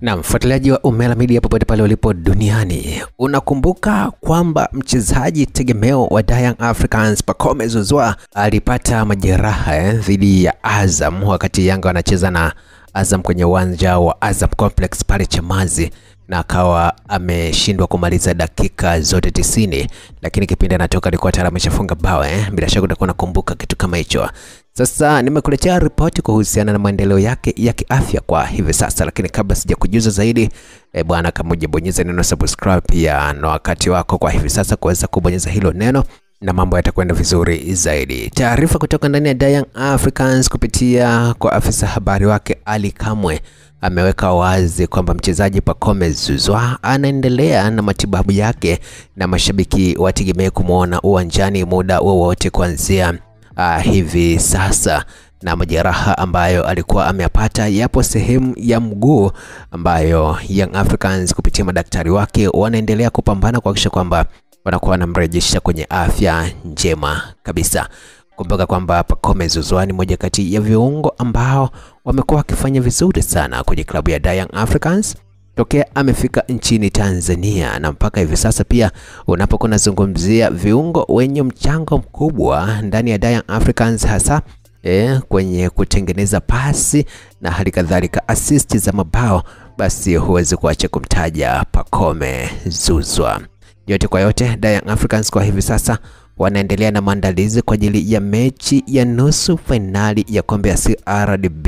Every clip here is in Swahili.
Na mfuatiliaji wa Umela Media popote pale ulipo duniani, unakumbuka kwamba mchezaji tegemeo wa Young Africans Pacome Zouzoua alipata majeraha dhidi ya Azam wakati Yanga wanacheza na Azam kwenye uwanja wa Azam Complex pale Chamazi, na akawa ameshindwa kumaliza dakika zote 90, lakini kipindi anatoka alikuwa tayari ameshafunga bao. Bila shaka utakuwa unakumbuka kitu kama hicho. Sasa nimekuletea ripoti kuhusiana na maendeleo yake ya kiafya kwa hivi sasa, lakini kabla sijakujuza zaidi, bwana, kama hujabonyeza neno subscribe pia na wakati wako kwa hivi sasa kuweza kubonyeza hilo neno na mambo yatakwenda vizuri zaidi. Taarifa kutoka ndani ya Young Africans kupitia kwa afisa habari wake Ali Kamwe ameweka wazi kwamba mchezaji Pacome Zouzoua anaendelea na matibabu yake na mashabiki wategemee kumuona uwanjani muda wowote kuanzia hivi sasa, na majeraha ambayo alikuwa ameyapata yapo sehemu ya mguu ambayo Young Africans kupitia madaktari wake wanaendelea kupambana kuhakikisha kwamba wanakuwa wanamrejesha kwenye afya njema kabisa. Kumbuka kwamba Pacome Zouzoua ni moja kati ya viungo ambao wamekuwa wakifanya vizuri sana kwenye klabu ya Young Africans tokea amefika nchini Tanzania, na mpaka hivi sasa pia unapokuwa unazungumzia viungo wenye mchango mkubwa ndani ya Young Africans, hasa kwenye kutengeneza pasi na hali kadhalika assist za mabao, basi huwezi kuacha kumtaja Pacome Zouzoua. Yote kwa yote, Young Africans kwa hivi sasa wanaendelea na maandalizi kwa ajili ya mechi ya nusu finali ya kombe ya CRDB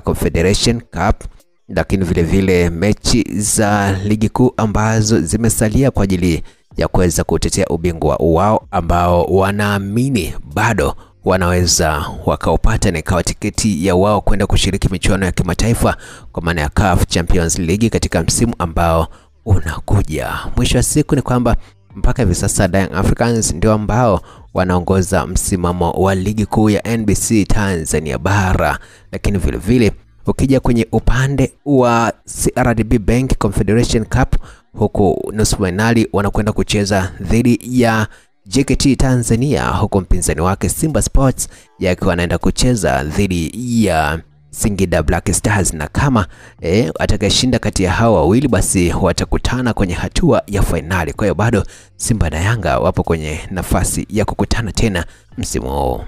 Confederation Cup, lakini vile vile mechi za ligi kuu ambazo zimesalia kwa ajili ya kuweza kutetea ubingwa wao ambao wanaamini bado wanaweza wakaupata na ikawa tiketi ya wao kwenda kushiriki michuano ya kimataifa kwa maana ya CAF Champions League katika msimu ambao unakuja. Mwisho wa siku ni kwamba mpaka hivi sasa Young Africans ndio ambao wanaongoza msimamo wa ligi kuu ya NBC Tanzania bara, lakini vile vile ukija kwenye upande wa CRDB Bank Confederation Cup, huku nusu finali wanakwenda kucheza dhidi ya JKT Tanzania, huku mpinzani wake Simba Sports yakiwa anaenda kucheza dhidi ya Singida Black Stars, na kama atakayeshinda kati ya hao wawili basi watakutana kwenye hatua ya finali. Kwa hiyo bado Simba na Yanga wapo kwenye nafasi ya kukutana tena msimu huu.